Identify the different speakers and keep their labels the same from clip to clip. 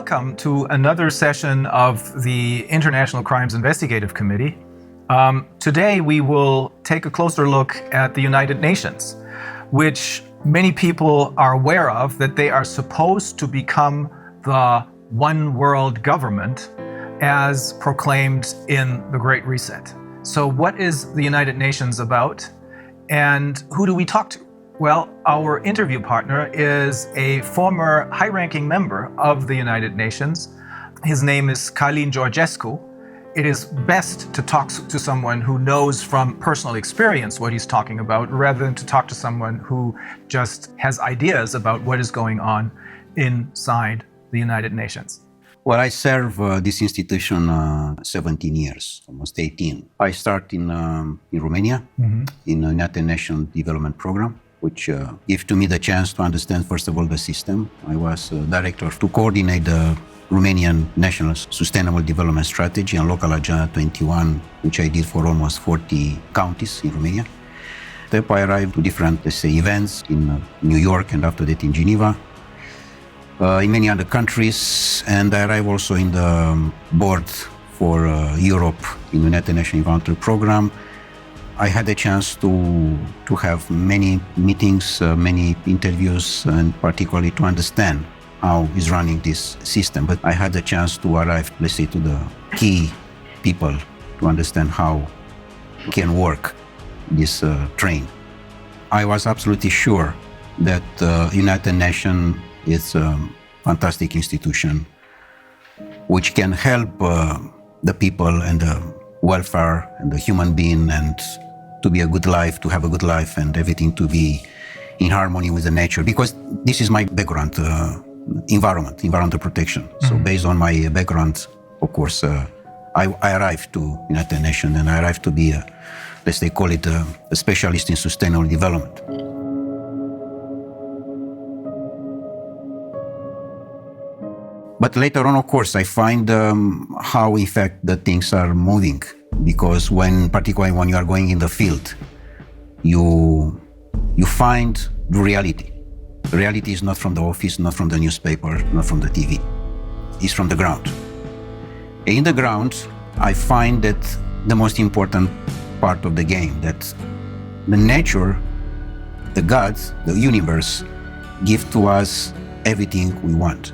Speaker 1: Welcome to another session of the International Crimes Investigative Committee. Today we will take a closer look at the United Nations, which many people are aware of, that they are supposed to become the one world government as proclaimed in the Great Reset. So what is the United Nations about, and who do we talk to? Well, our interview partner is a former high-ranking member of the United Nations. His name is Călin Georgescu. It is best to talk to someone who knows from personal experience what he's talking about, rather than to talk to someone who just has ideas about what is going on inside the United Nations.
Speaker 2: Well, I serve this institution 17 years, almost 18. I started in Romania, in the United Nations Development Program, which gave to me the chance to understand, first of all, the system. I was director to coordinate the Romanian National Sustainable Development Strategy and Local Agenda 21, which I did for almost 40 counties in Romania. Then I arrived to different, let's say, events in New York and after that in Geneva, in many other countries, and I arrived also in the board for Europe in the United Nations Environmental Program. I had a chance to have many meetings, many interviews, and particularly to understand how is running this system. But I had a chance to arrive, let's say, to the key people to understand how can work this train. I was absolutely sure that United Nations is a fantastic institution which can help the people and the welfare and the human being, and to be a good life, to have a good life, and everything to be in harmony with the nature. Because this is my background, environmental protection. So based on my background, of course, I arrived to United Nations, and I arrived to be, let's say, call it a specialist in sustainable development. But later on, of course, I find how, in fact, the things are moving. Because particularly when you are going in the field, you find the reality. The reality is not from the office, not from the newspaper, not from the TV. It's from the ground. In the ground, I find that the most important part of the game, that the nature, the gods, the universe, give to us everything we want.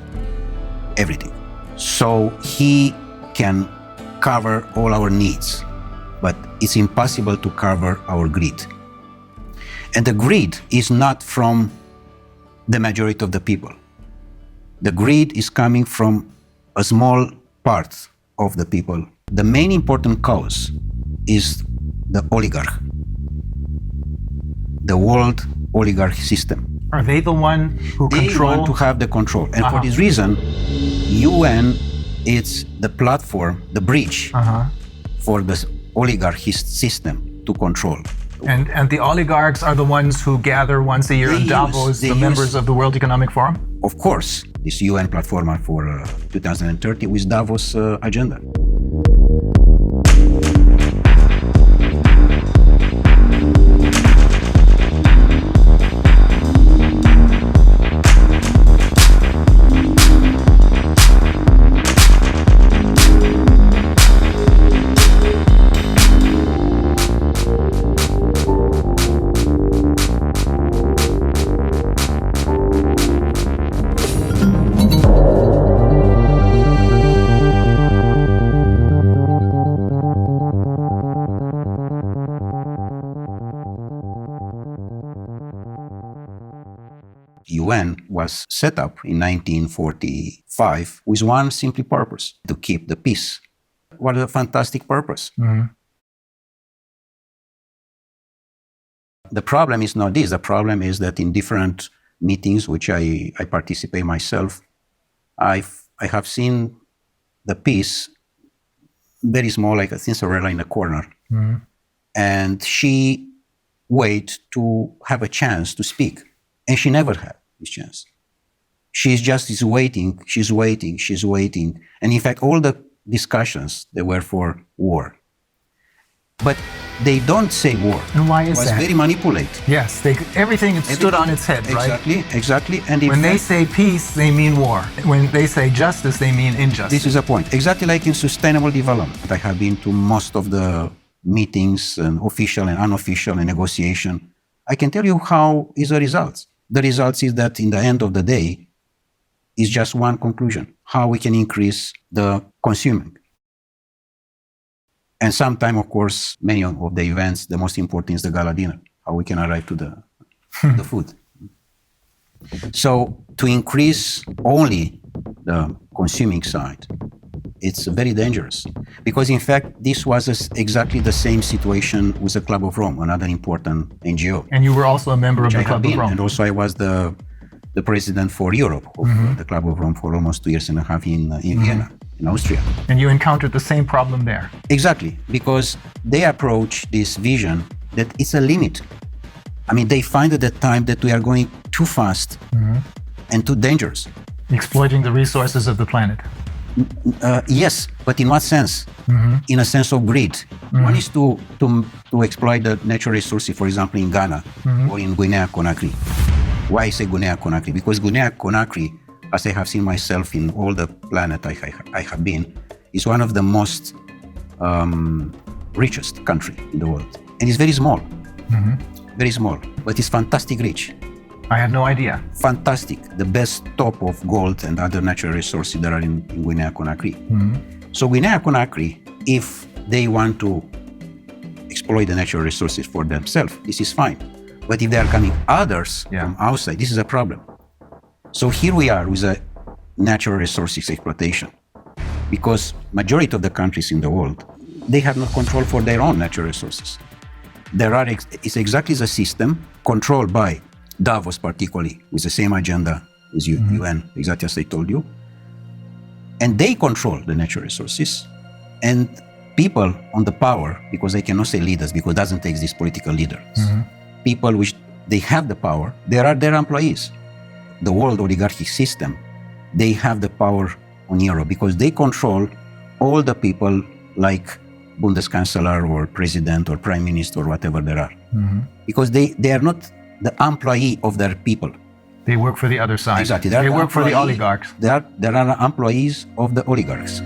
Speaker 2: Everything. So he can cover all our needs, but it's impossible to cover our greed. And the greed is not from the majority of the people. The greed is coming from a small part of the people. The main important cause is the oligarch, the world oligarch system.
Speaker 1: Are they the one who
Speaker 2: They
Speaker 1: control?
Speaker 2: want to have the control. And for this reason, UN is the platform, the bridge for the oligarchist system to control.
Speaker 1: And the oligarchs are the ones who gather once a year in Davos, the members of the World Economic Forum?
Speaker 2: Of course, this UN platform for 2030 with Davos agenda. UN was set up in 1945 with one simple purpose: to keep the peace. What a fantastic purpose. The problem is not this. The problem is that in different meetings, which I participate myself, I have seen the peace very small, like a Cinderella in a corner. And she wait to have a chance to speak. And she never had this chance. She's waiting. And in fact, all the discussions, they were for war. But they don't say war.
Speaker 1: And why is
Speaker 2: It was
Speaker 1: that?
Speaker 2: very manipulated.
Speaker 1: Yes, everything stood on its head, right?
Speaker 2: Exactly. And in
Speaker 1: When they
Speaker 2: fact,
Speaker 1: say peace, they mean war. When they say justice, they mean injustice.
Speaker 2: this is a point. Exactly like in sustainable development. I have been to most of the meetings, and official and unofficial, and negotiation. I can tell you how is the results. The results is that in the end of the day, is just one conclusion: how we can increase the consuming. And sometime, of course, many of the events, the most important is the gala dinner, how we can arrive to the food. So to increase only the consuming side, it's very dangerous. Because in fact, this was exactly the same situation with the Club of Rome, another important NGO.
Speaker 1: And you were also a member of the
Speaker 2: I have
Speaker 1: Club of
Speaker 2: been,
Speaker 1: Rome.
Speaker 2: and also I was the president for Europe of the Club of Rome for almost 2 years and a half in Vienna, in Austria.
Speaker 1: And you encountered the same problem there.
Speaker 2: Exactly, because they approach this vision that it's a limit. I mean, they find at the time that we are going too fast and too dangerous.
Speaker 1: Exploiting the resources of the planet.
Speaker 2: Yes, but in what sense? In a sense of greed. One is to exploit the natural resources, for example, in Ghana or in Guinea-Conakry. Why I say Guinea-Conakry? Because Guinea-Conakry, as I have seen myself in all the planet I have been, is one of the most richest country in the world. And it's very small. Very small, but it's fantastic rich.
Speaker 1: I had no idea.
Speaker 2: Fantastic. The best top of gold and other natural resources that are in Guinea-Conakry. So Guinea-Conakry, if they want to exploit the natural resources for themselves, this is fine. But if there are coming others from outside, this is a problem. So here we are with a natural resources exploitation. Because majority of the countries in the world, they have no control for their own natural resources. It's exactly the system controlled by Davos particularly, with the same agenda as UN, exactly as I told you. And they control the natural resources. And people on the power, because I cannot say leaders, because it doesn't take these political leaders. People which they have the power, they are their employees. The world oligarchic system, they have the power on Europe because they control all the people like Bundeskanzler or president or prime minister or whatever there are. Because they are not the employee of their people.
Speaker 1: They work for the other side.
Speaker 2: Exactly.
Speaker 1: They work for the oligarchs.
Speaker 2: They are employees of the oligarchs.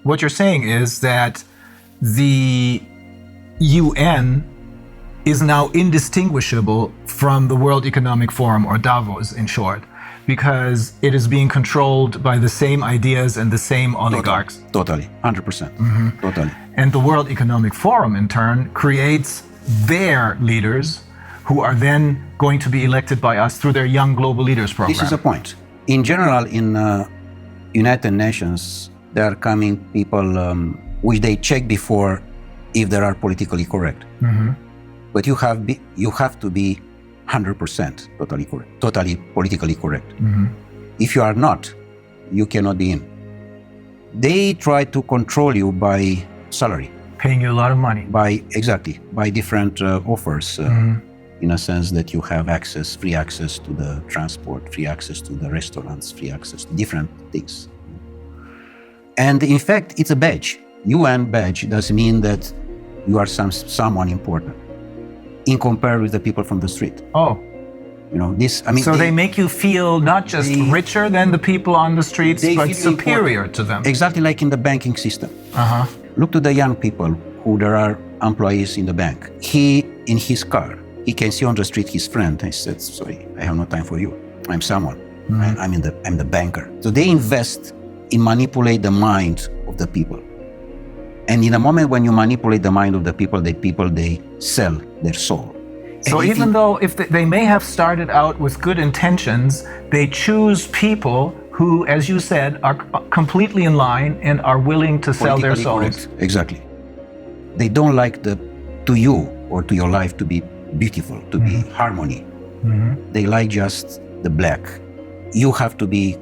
Speaker 1: What you're saying is that the UN is now indistinguishable from the World Economic Forum, or Davos in short, because it is being controlled by the same ideas and the same oligarchs.
Speaker 2: Totally, 100%. Totally.
Speaker 1: And the World Economic Forum, in turn, creates their leaders who are then going to be elected by us through their Young Global Leaders program.
Speaker 2: This is a point. In general, in United Nations, there are coming people which they check before if they are politically correct. But you have to be 100% totally correct, totally politically correct. If you are not, you cannot be in. They try to control you by salary.
Speaker 1: Paying you a lot of money.
Speaker 2: By different offers, in a sense that you have free access to the transport, free access to the restaurants, free access to different things. And in fact, it's a badge. UN badge does mean that you are someone important in comparison with the people from the street.
Speaker 1: Oh.
Speaker 2: You know, this, I mean.
Speaker 1: So they make you feel not just richer than the people on the streets, but superior to them.
Speaker 2: Exactly like in the banking system. Look to the young people who there are employees in the bank. He, in his car, he can see on the street his friend. He said, sorry, I have no time for you. I'm someone. I'm the banker. So they invest in manipulate the mind of the people. And in a moment when you manipulate the mind of the people, they sell their soul.
Speaker 1: So even though they may have started out with good intentions, they choose people who, as you said, are completely in line and are willing to sell their souls.
Speaker 2: Correct. Exactly. They don't like to you or to your life to be beautiful, to be harmony. They like just the black. You have to be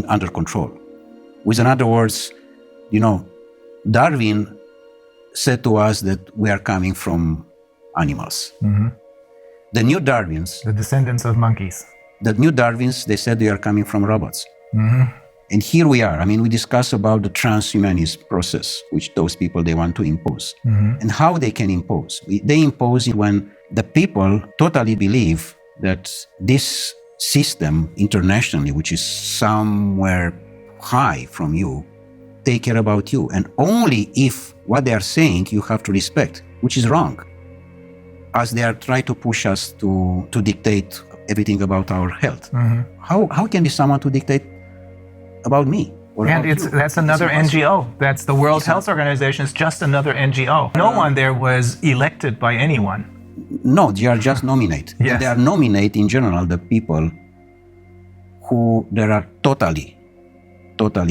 Speaker 2: under control. With other words, Darwin said to us that we are coming from animals. The new Darwins,
Speaker 1: The descendants of monkeys.
Speaker 2: they said we are coming from robots. And here we are. I mean, we discuss about the transhumanist process, which those people, they want to impose. And how they can impose. They impose it when the people totally believe that this system internationally, which is somewhere high from you, take care about you. And only if what they are saying you have to respect, which is wrong, as they are trying to push us to dictate everything about our health. How can be someone to dictate about me?
Speaker 1: And that's another NGO. That's the World Health Organization. It's just another NGO. No one there was elected by anyone.
Speaker 2: No, they are just nominate.
Speaker 1: Yes.
Speaker 2: They are nominate in general the people who there are totally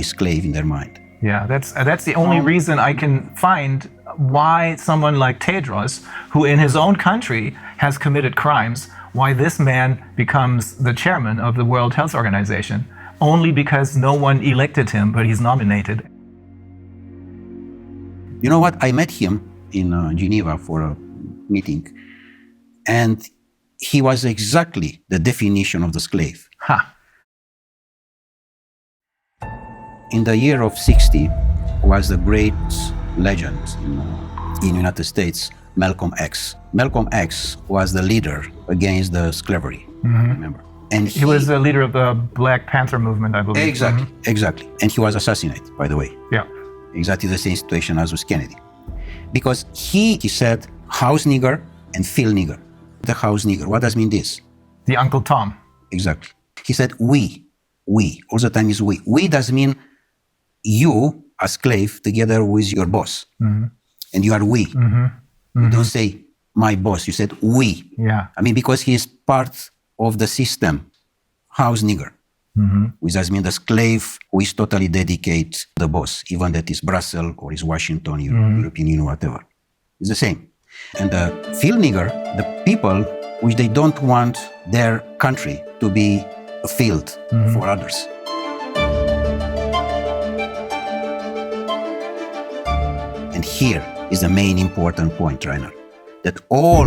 Speaker 2: slave in their mind.
Speaker 1: Yeah, that's the only reason I can find why someone like Tedros, who in his own country has committed crimes, why this man becomes the chairman of the World Health Organization. Only because no one elected him, but he's nominated.
Speaker 2: You know what? I met him in Geneva for a meeting, and he was exactly the definition of the slave. In the year of 60 was the great legend in United States, Malcolm X. Malcolm X was the leader against the slavery, remember? And
Speaker 1: he was the leader of the Black Panther movement, I believe.
Speaker 2: Exactly. And he was assassinated, by the way.
Speaker 1: Yeah.
Speaker 2: Exactly the same situation as with Kennedy. Because he said house nigger and field nigger. The house nigger, what does mean this?
Speaker 1: The Uncle Tom.
Speaker 2: Exactly. He said we, all the time is we. We does mean you, a slave, together with your boss. And you are we. You don't say my boss, you said we.
Speaker 1: Yeah.
Speaker 2: I mean, because he is part of the system, house nigger, which does mean the slave who is totally dedicated to the boss, even that is Brussels or is Washington, European Union, whatever. It's the same. And the field nigger, the people which they don't want their country to be a field for others. And here is the main important point, Rainer, that all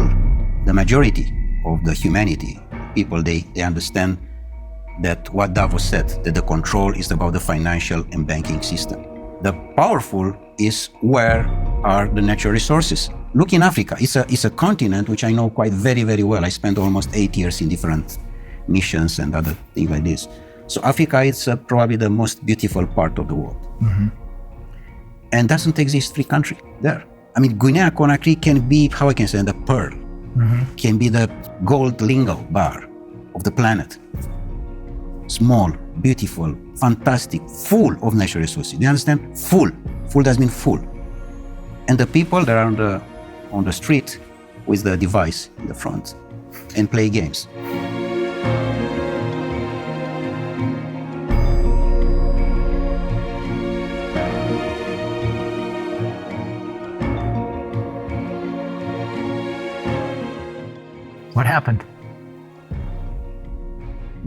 Speaker 2: the majority of the humanity, people, they understand that what Davos said, that the control is about the financial and banking system. The powerful is where are the natural resources. Look in Africa. It's a continent which I know quite very, very well. I spent almost 8 years in different missions and other things like this. So Africa is probably the most beautiful part of the world. And doesn't exist free country there. I mean, Guinea-Conakry can be, how I can say, the pearl. Can be the gold lingo bar of the planet. Small, beautiful, fantastic, full of natural resources. Do you understand? Full. Full does mean full. And the people that are on the street with the device in the front and play games.
Speaker 1: What happened?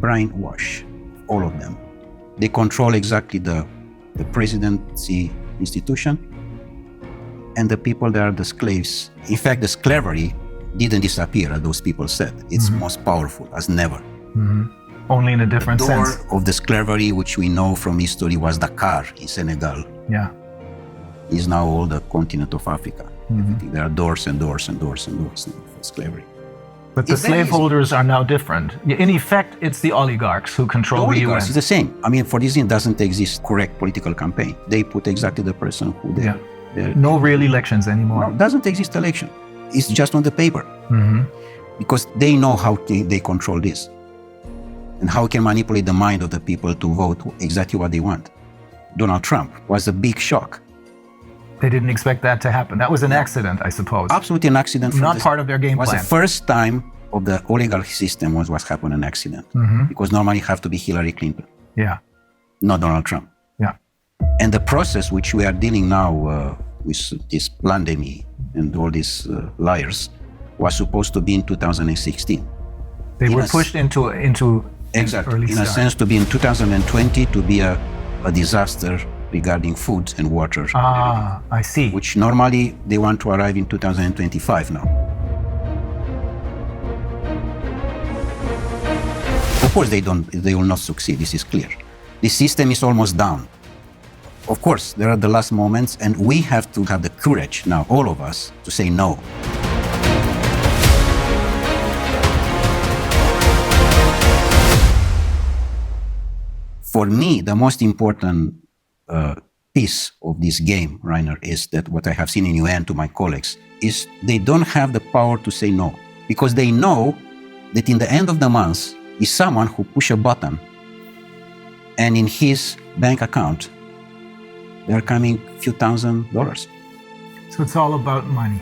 Speaker 2: Brainwash, all of them. They control exactly the presidency institution and the people that are the slaves. In fact, the slavery didn't disappear, as those people said. It's most powerful as never.
Speaker 1: Only in a different sense.
Speaker 2: The door of the slavery, which we know from history, was Dakar in Senegal.
Speaker 1: Yeah.
Speaker 2: Is now all the continent of Africa. There are doors and doors and doors and doors for slavery.
Speaker 1: But the slaveholders are now different. In effect, it's the oligarchs who control the UN.
Speaker 2: It's the same. I mean, for this, it doesn't exist correct political campaign. They put exactly the person who they.
Speaker 1: No real elections anymore.
Speaker 2: No, doesn't exist election. It's just on the paper. Because they know how they control this. And how can manipulate the mind of the people to vote exactly what they want. Donald Trump was a big shock.
Speaker 1: They didn't expect that to happen. That was an accident, I suppose.
Speaker 2: Absolutely an accident.
Speaker 1: Not part of their game plan.
Speaker 2: It was the first time of the oligarchy system was happened an accident. Because normally have to be Hillary Clinton.
Speaker 1: Yeah.
Speaker 2: Not Donald Trump.
Speaker 1: Yeah.
Speaker 2: And the process which we are dealing now with this pandemic, and all these liars was supposed to be in 2016.
Speaker 1: They were pushed into
Speaker 2: exactly
Speaker 1: early
Speaker 2: in a
Speaker 1: start.
Speaker 2: sense to be in 2020 to be a disaster regarding food and water,
Speaker 1: I see.
Speaker 2: which normally they want to arrive in 2025 now. Of course, they will not succeed. This is clear. The system is almost down. Of course, there are the last moments, and we have to have the courage now, all of us, to say no. For me, the most important piece of this game, Rainer, is that what I have seen in UN to my colleagues is they don't have the power to say no, because they know that in the end of the month is someone who push a button and in his bank account there are coming few $1,000s.
Speaker 1: So it's all about money.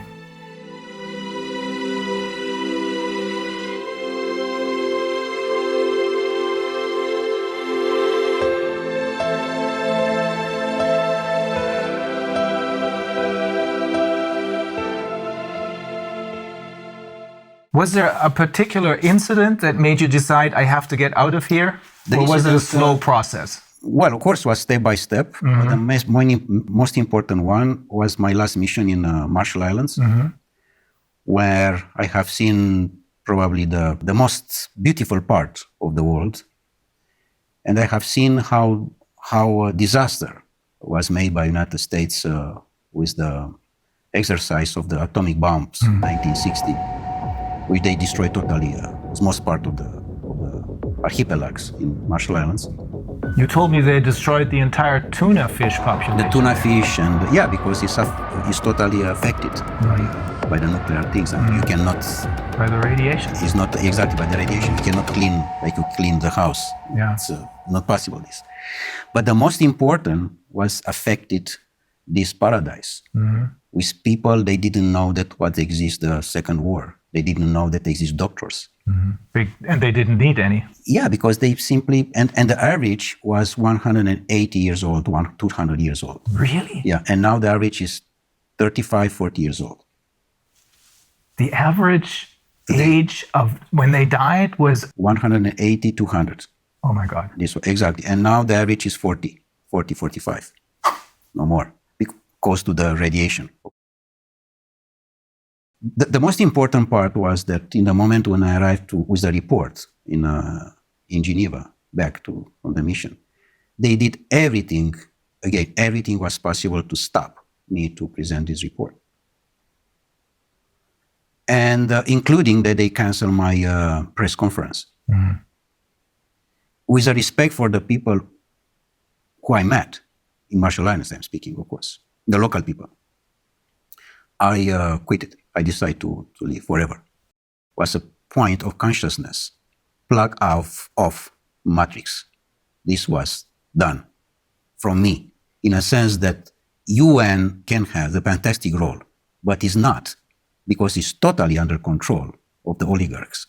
Speaker 1: Was there a particular incident that made you decide I have to get out of here? Or was it a slow process?
Speaker 2: Well, of course, it was step by step. But the most important one was my last mission in Marshall Islands, where I have seen probably the most beautiful part of the world. And I have seen how a disaster was made by United States with the exercise of the atomic bombs in 1960, which they destroyed totally, most part of the archipelagos in Marshall Islands.
Speaker 1: You told me they destroyed the entire tuna fish population.
Speaker 2: The tuna fish, and yeah, because it's totally affected by the nuclear things. And you cannot.
Speaker 1: By the radiation.
Speaker 2: It's not exactly by the radiation. You cannot clean like you clean the house.
Speaker 1: Yeah.
Speaker 2: It's not possible. This. But the most important was affected this paradise. With people, they didn't know that what exists the Second War. They didn't know that there exist doctors.
Speaker 1: And they didn't need any.
Speaker 2: Yeah, because they simply, and the average was 180 years old, 200 years old.
Speaker 1: Really?
Speaker 2: Yeah, and now the average is 35, 40 years old.
Speaker 1: The average age of when they died was
Speaker 2: 180, 200.
Speaker 1: Oh my God.
Speaker 2: This exactly. And now the average is 40, 45. No more, because to the radiation. The most important part was that in the moment when I arrived with the report in Geneva, back on the mission, they did everything, again, everything was possible to stop me to present this report. And including that they canceled my press conference. With a respect for the people who I met in Marshall Islands, I'm speaking, of course, the local people, I quit it. I decided to leave forever. Was a point of consciousness, plug off matrix. This was done from me, in a sense that UN can have the fantastic role, but is not, because it's totally under control of the oligarchs.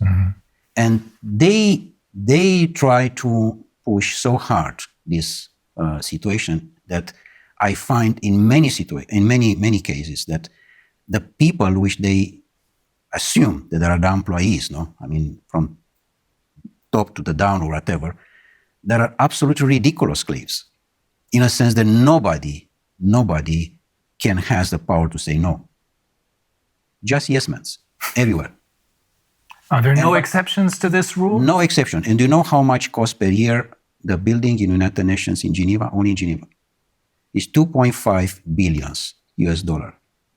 Speaker 2: And they try to push so hard this situation that I find in many cases that the people which they assume that are the employees, I mean, from top to the down or whatever, there are absolutely ridiculous slaves, in a sense that nobody can has the power to say no. Just yes men, everywhere.
Speaker 1: Are there no exceptions to this rule?
Speaker 2: No exception. And do you know how much costs per year the building in United Nations in Geneva, only in Geneva? It's $2.5 billion US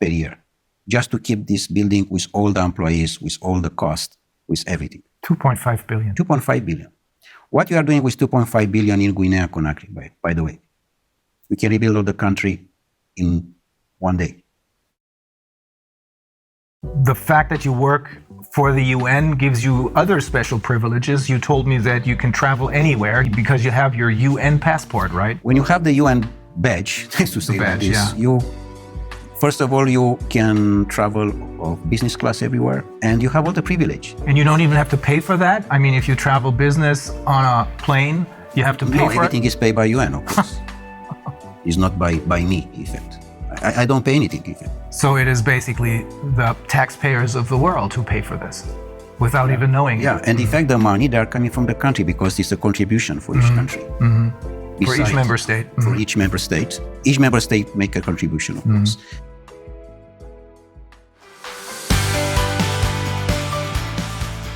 Speaker 2: per year, just to keep this building with all the employees, with all the cost, with everything.
Speaker 1: 2.5 billion.
Speaker 2: 2.5 billion. What you are doing with 2.5 billion in Guinea-Conakry, by the way, we can rebuild all the country in one day.
Speaker 1: The fact that you work for the UN gives you other special privileges. You told me that you can travel anywhere because you have your UN passport, right?
Speaker 2: When you have the UN badge, to say like this, first of all, you can travel of business class everywhere, and you have all the privilege.
Speaker 1: And you don't even have to pay for that? I mean, if you travel business on a plane, you have to pay for it?
Speaker 2: No, everything is paid by UN, of course. It's not by me, in fact. I don't pay anything even.
Speaker 1: So it is basically the taxpayers of the world who pay for this without even knowing
Speaker 2: Yeah,
Speaker 1: it.
Speaker 2: and in fact, the money, they are coming from the country because it's a contribution for each country.
Speaker 1: For each member state.
Speaker 2: For each member state. Each member state make a contribution, of course.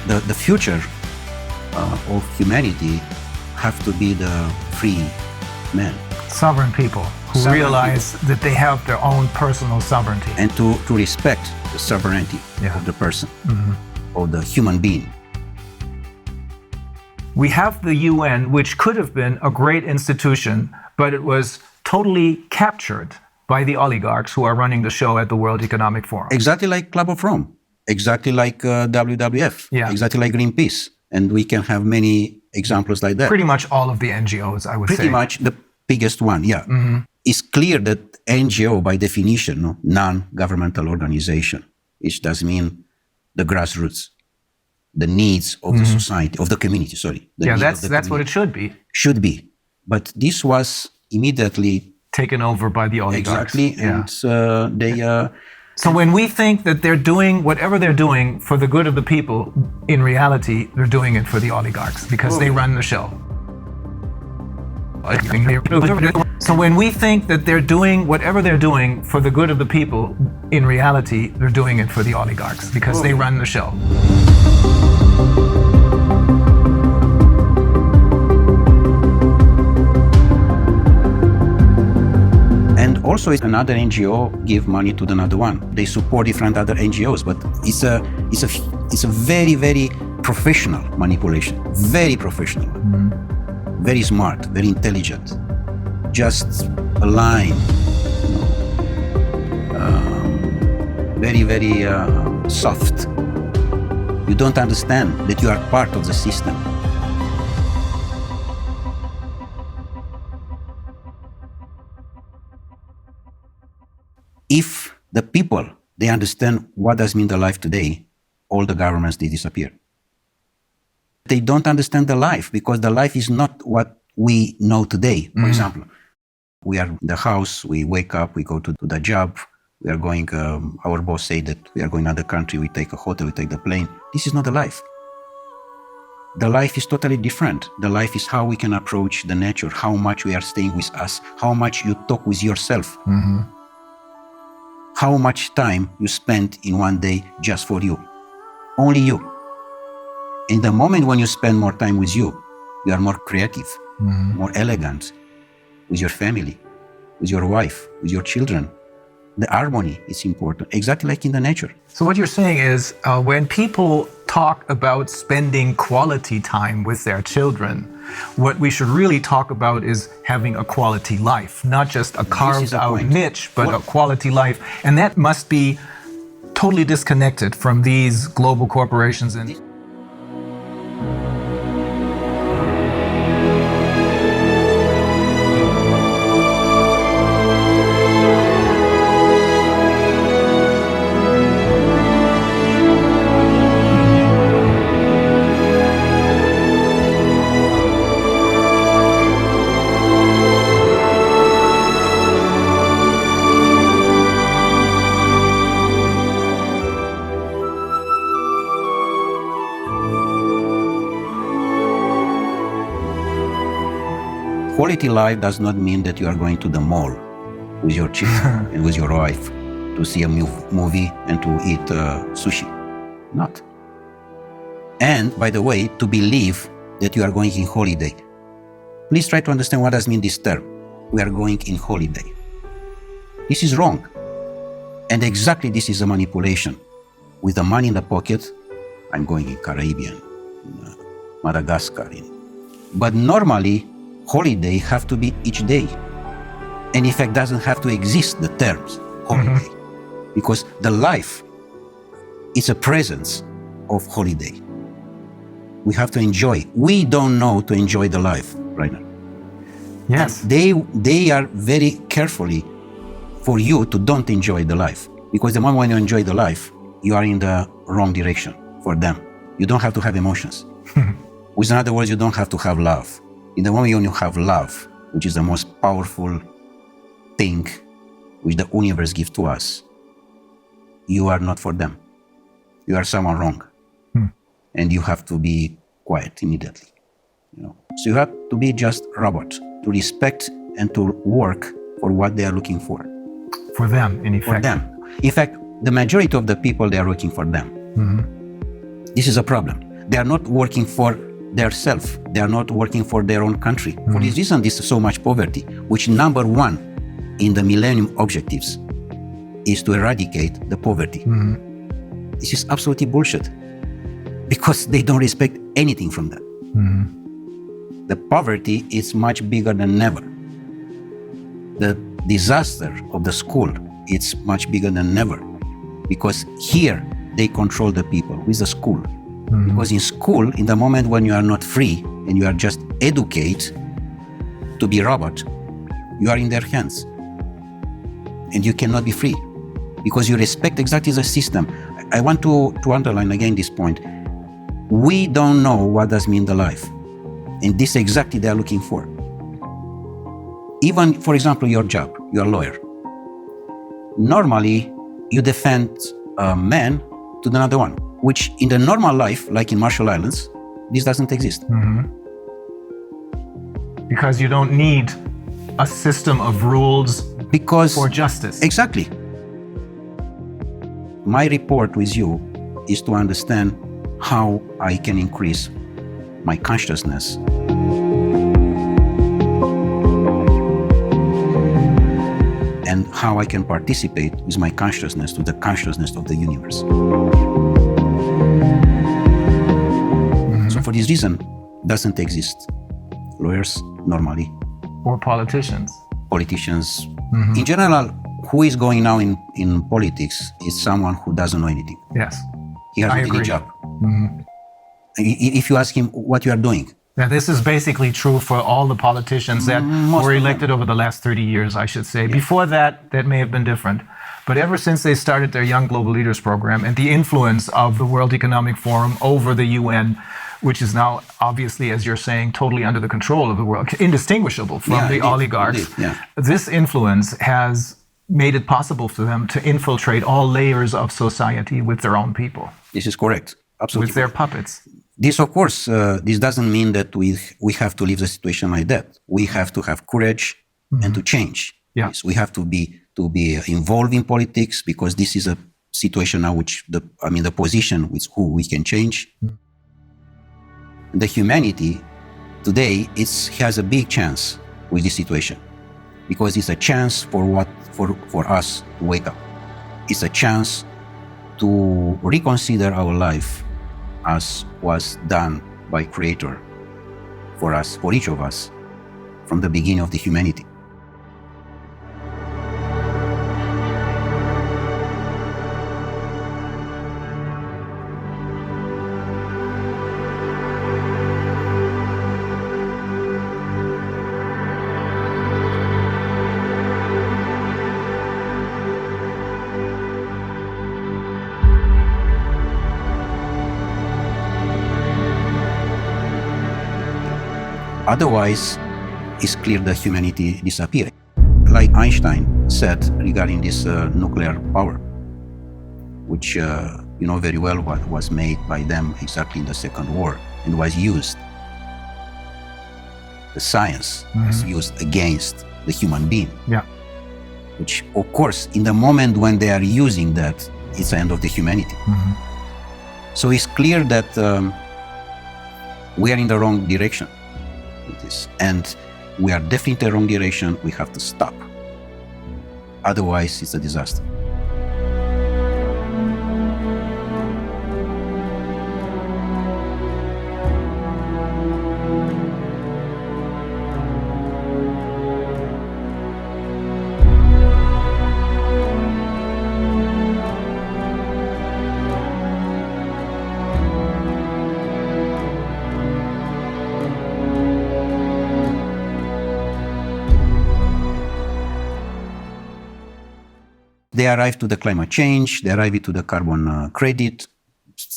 Speaker 2: The future of humanity have to be the free men.
Speaker 1: Sovereign people who
Speaker 2: Sovereign
Speaker 1: realize that they have their own personal sovereignty.
Speaker 2: And to respect the sovereignty of the person, of the human being.
Speaker 1: We have the UN, which could have been a great institution, but it was totally captured by the oligarchs who are running the show at the World Economic Forum.
Speaker 2: Exactly like Club of Rome, exactly like WWF, exactly like Greenpeace. And we can have many examples like that.
Speaker 1: Pretty much all of the NGOs, I would say.
Speaker 2: Pretty much the biggest one, yeah. It's clear that NGO, by definition, no, non-governmental organization, which does mean the grassroots, the needs of the society, of the community, sorry.
Speaker 1: Yeah, that's what it should be.
Speaker 2: Should be. But this was immediately
Speaker 1: taken over by the oligarchs.
Speaker 2: Exactly, and they...
Speaker 1: So when we think that they're doing whatever they're doing for the good of the people, in reality, they're doing it for the oligarchs because they run the show. So when we think that they're doing whatever they're doing for the good of the people, in reality, they're doing it for the oligarchs because they run the show.
Speaker 2: And also, another NGO give money to another one. They support different other NGOs, but it's a very, very professional manipulation. Very professional, very smart, very intelligent. Just a line, very, very soft. You don't understand that you are part of the system. If the people, they understand what does mean the life today, all the governments, they disappear. They don't understand the life because the life is not what we know today. For example, we are in the house, we wake up, we go to the job, we are going, our boss say that we are going to the country, we take a hotel, we take the plane. This is not the life. The life is totally different. The life is how we can approach the nature, how much we are staying with us, how much you talk with yourself. How much time you spend in one day just for you. Only you. In the moment when you spend more time with you are more creative, more elegant, with your family, with your wife, with your children. The harmony is important, exactly like in the nature.
Speaker 1: So what you're saying is when people talk about spending quality time with their children, what we should really talk about is having a quality life, not just a carved out niche, but a quality life. And that must be totally disconnected from these global corporations. And
Speaker 2: quality life does not mean that you are going to the mall with your children and with your wife to see a movie and to eat sushi. Not. And, by the way, to believe that you are going in holiday. Please try to understand what does mean this term. We are going in holiday. This is wrong. And exactly this is a manipulation. With the money in the pocket, I'm going in Caribbean, in Madagascar. But normally, holiday have to be each day. And in fact, doesn't have to exist, the terms holiday. Because the life is a presence of holiday. We have to enjoy. We don't know to enjoy the life right now.
Speaker 1: yes,
Speaker 2: They are very carefully for you to don't enjoy the life. Because the moment when you enjoy the life, you are in the wrong direction for them. You don't have to have emotions. With other words, you don't have to have love. In the moment when you have love, which is the most powerful thing which the universe gives to us, you are not for them. You are someone wrong. And you have to be quiet immediately. So you have to be just robot, to respect and to work for what they are looking for.
Speaker 1: For them, in effect.
Speaker 2: For them. In fact, the majority of the people, they are working for them. This is a problem. They are not working for their self. They are not working for their own country. For this reason, this is so much poverty, which number one in the Millennium Objectives is to eradicate the poverty. This is absolutely bullshit, because they don't respect anything from that. The poverty is much bigger than ever. The disaster of the school, it's much bigger than ever, because here they control the people with the school. Because in school, in the moment when you are not free and you are just educated to be robot, you are in their hands and you cannot be free because you respect exactly the system. I want to underline again this point. We don't know what does mean the life, and this exactly they are looking for. Even, for example, your job, you're a lawyer. Normally, you defend a man to another one, which in the normal life, like in Marshall Islands, this doesn't exist.
Speaker 1: Because you don't need a system of rules for justice.
Speaker 2: Exactly. My report with you is to understand how I can increase my consciousness. And how I can participate with my consciousness to the consciousness of the universe. So for this reason, doesn't exist lawyers normally.
Speaker 1: Or politicians.
Speaker 2: Politicians. In general, who is going now in politics is someone who doesn't know anything.
Speaker 1: Yes.
Speaker 2: He hasn't any job. If you ask him what you are doing.
Speaker 1: Now, this is basically true for all the politicians that were elected over the last 30 years, I should say. Yeah. Before that, that may have been different. But ever since they started their Young Global Leaders program and the influence of the World Economic Forum over the UN, which is now obviously, as you're saying, totally under the control of the world, indistinguishable from the oligarchs, this influence has made it possible for them to infiltrate all layers of society with their own people.
Speaker 2: This is correct. Absolutely.
Speaker 1: With their puppets.
Speaker 2: This, of course, this doesn't mean that we have to leave the situation like that. We have to have courage and to change. Yes, we have to be involved in politics, because this is a situation now which the position with who we can change. The humanity today has a big chance with this situation, because it's a chance for us to wake up. It's a chance to reconsider our life as was done by Creator for us, for each of us, from the beginning of the humanity. Otherwise, it's clear that humanity disappears. Like Einstein said regarding this nuclear power, which you know very well what was made by them exactly in the Second War and was used. The science was used against the human being. Yeah. Which, of course, in the moment when they are using that, it's the end of the humanity. So it's clear that we are in the wrong direction. And we are definitely in the wrong direction. We have to stop. Otherwise, it's a disaster. They arrive to the climate change, they arrive to the carbon credit,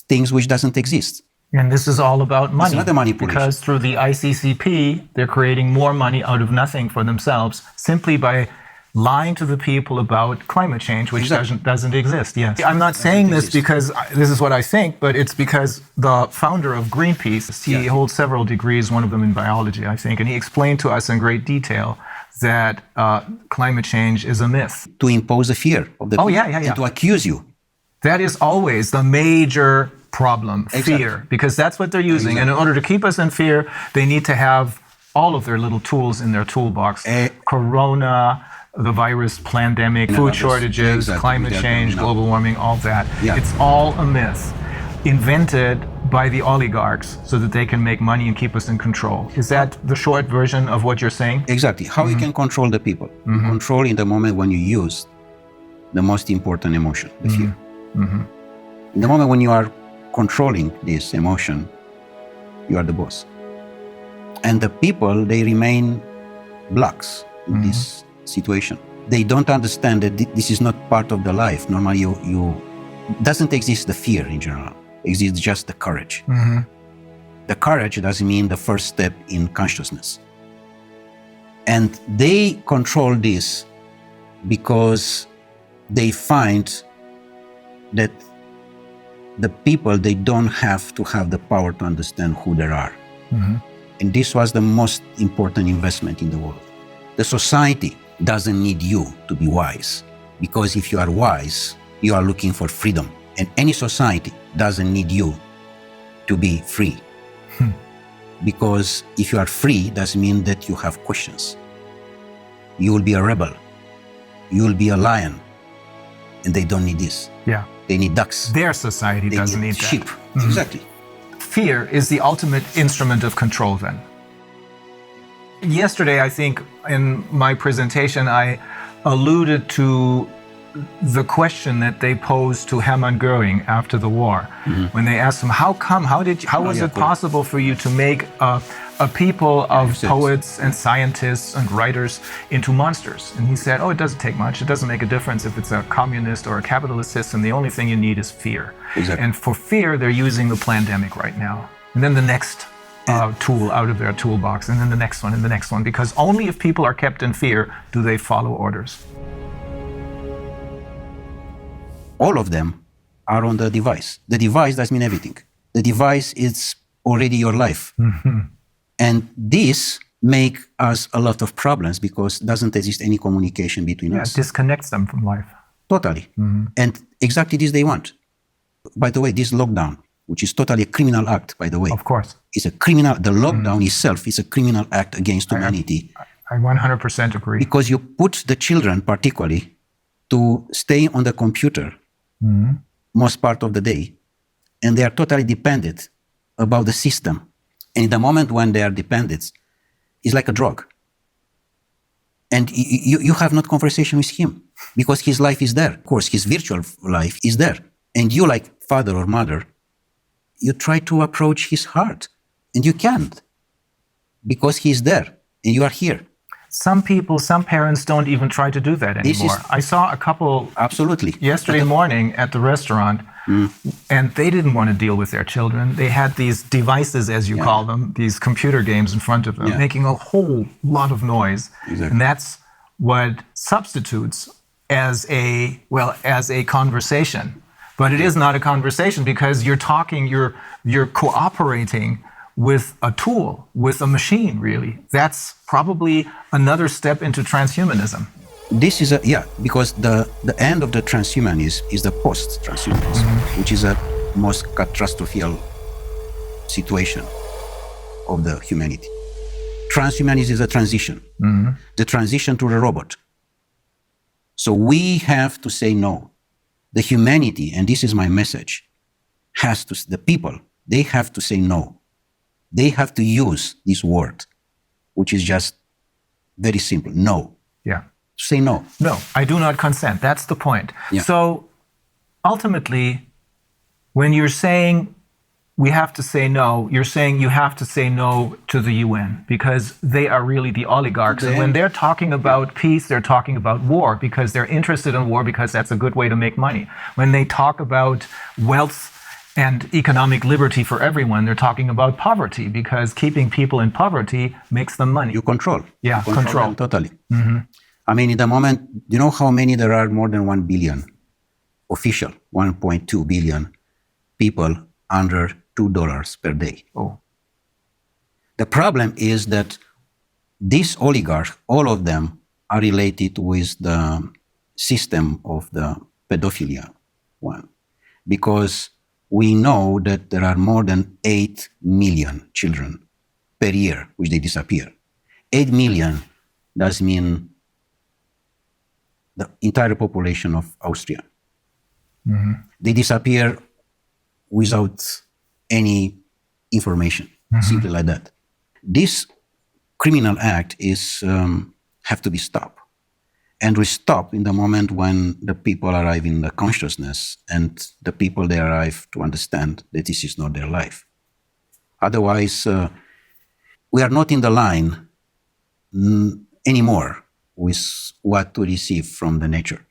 Speaker 2: things which doesn't exist.
Speaker 1: And this is all about money.
Speaker 2: It's another manipulation.
Speaker 1: Because through the ICCP, they're creating more money out of nothing for themselves, simply by lying to the people about climate change, which doesn't exist. Yes. I'm not saying this because this is what I think, but it's because the founder of Greenpeace, he holds several degrees, one of them in biology, I think, and he explained to us in great detail that climate change is a myth.
Speaker 2: To impose a fear of the people and to accuse you.
Speaker 1: That is always the major problem, fear, because that's what they're using. And in order to keep us in fear, they need to have all of their little tools in their toolbox. Corona, the virus pandemic, food shortages, climate change, global warming, all that. It's all a myth invented by the oligarchs so that they can make money and keep us in control. Is that the short version of what you're saying?
Speaker 2: Exactly. How you can control the people. You control in the moment when you use the most important emotion, the fear. In the moment when you are controlling this emotion, you are the boss. And the people, they remain blocks in this situation. They don't understand that this is not part of the life. Normally, doesn't exist the fear in general. Exists just the courage. The courage doesn't mean the first step in consciousness. And they control this because they find that the people, they don't have to have the power to understand who they are. And this was the most important investment in the world. The society doesn't need you to be wise, because if you are wise, you are looking for freedom. And any society doesn't need you to be free. Because if you are free, doesn't mean that you have questions. You will be a rebel. You will be a lion. And they don't need this.
Speaker 1: Yeah.
Speaker 2: They need ducks.
Speaker 1: Their society doesn't need that.
Speaker 2: Sheep. Exactly.
Speaker 1: Fear is the ultimate instrument of control then. Yesterday, I think, in my presentation, I alluded to the question that they posed to Hermann Göring after the war, when they asked him, how was it possible for you to make a people of poets and scientists and writers into monsters? And he said, it doesn't take much. It doesn't make a difference if it's a communist or a capitalist system. The only thing you need is fear. And for fear, they're using the pandemic right now. And then the next tool out of their toolbox, and then the next one and the next one, because only if people are kept in fear do they follow orders.
Speaker 2: All of them are on the device. The device doesn't mean everything. The device is already your life. And this make us a lot of problems because doesn't exist any communication between us.
Speaker 1: It disconnects them from life.
Speaker 2: Totally. And exactly this they want. By the way, this lockdown, which is totally a criminal act, by the way.
Speaker 1: Of course.
Speaker 2: Is a criminal, the lockdown itself is a criminal act against humanity.
Speaker 1: I 100% agree.
Speaker 2: Because you put the children particularly to stay on the computer most part of the day, and they are totally dependent about the system. And in the moment when they are dependent, it's like a drug. And you have not conversation with him because his life is there. Of course, his virtual life is there. And you, like father or mother, you try to approach his heart, and you can't because he's there and you are here.
Speaker 1: Some parents don't even try to do that anymore. I saw a couple yesterday morning at the restaurant, and they didn't want to deal with their children. They had these devices, as you call them, these computer games in front of them, making a whole lot of noise. And that's what substitutes as a conversation. But it is not a conversation because you're cooperating with a tool, with a machine, really. That's probably another step into transhumanism.
Speaker 2: This is because the end of the transhumanism is the post-transhumanism, which is a most catastrophic situation of the humanity. Transhumanism is a transition, the transition to the robot. So we have to say no. The humanity, and this is my message, the people, they have to say no. They have to use this word, which is just very simple, no. Say no.
Speaker 1: No, I do not consent. That's the point. So ultimately, when you're saying we have to say no, you're saying you have to say no to the UN because they are really the oligarchs. And when they're talking about peace, they're talking about war because they're interested in war because that's a good way to make money. When they talk about wealth and economic liberty for everyone, they're talking about poverty because keeping people in poverty makes them money.
Speaker 2: You control.
Speaker 1: Control.
Speaker 2: Totally. I mean, in the moment, you know how many there are? More than 1 billion official, 1.2 billion people under $2 per day.
Speaker 1: Oh.
Speaker 2: The problem is that these oligarchs, all of them, are related with the system of the pedophilia one, because we know that there are more than 8 million children per year which they disappear. 8 million does mean the entire population of Austria. They disappear without any information, simply like that. This criminal act is have to be stopped, and we stop in the moment when the people arrive in the consciousness and the people they arrive to understand that this is not their life. Otherwise, we are not in the line anymore with what to receive from the nature.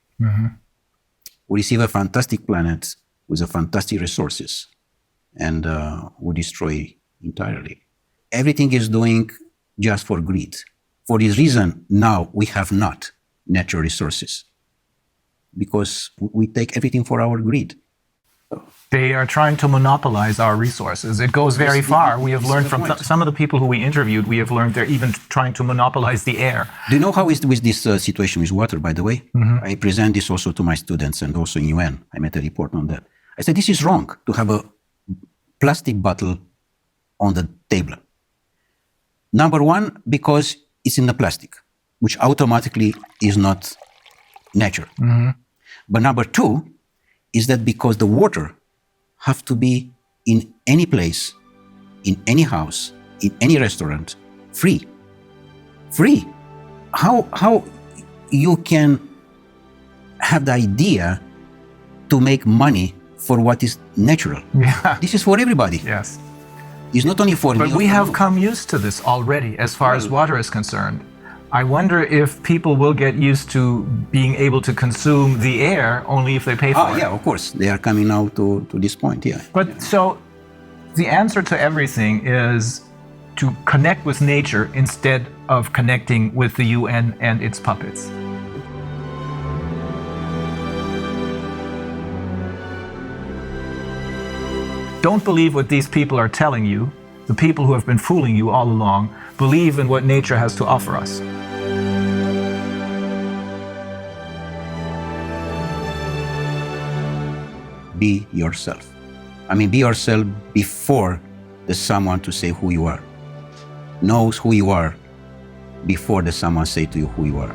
Speaker 2: We receive a fantastic planet with a fantastic resources, and we destroy entirely. Everything is doing just for greed. For this reason, now we have not natural resources, because we take everything for our greed.
Speaker 1: They are trying to monopolize our resources. It goes very far. We have learned from some of the people who we interviewed, we have learned they're even trying to monopolize the air.
Speaker 2: Do you know how is with this situation with water, by the way? I present this also to my students and also in UN. I made a report on that. I said, this is wrong to have a plastic bottle on the table. Number one, because it's in the plastic, which automatically is not nature. But number two is that because the water have to be in any place, in any house, in any restaurant, free. Free. How you can have the idea to make money for what is natural?
Speaker 1: Yeah.
Speaker 2: This is for everybody.
Speaker 1: Yes.
Speaker 2: It's not only for me.
Speaker 1: But we have come used to this already as far as water is concerned. I wonder if people will get used to being able to consume the air only if they pay for it.
Speaker 2: Yeah, of course. They are coming now to this point, yeah.
Speaker 1: But so the answer to everything is to connect with nature instead of connecting with the UN and its puppets. Don't believe what these people are telling you. The people who have been fooling you all along. Believe in what nature has to offer us.
Speaker 2: Be yourself. I mean, be yourself before there's someone to say who you are. Knows who you are before there's someone say to you who you are.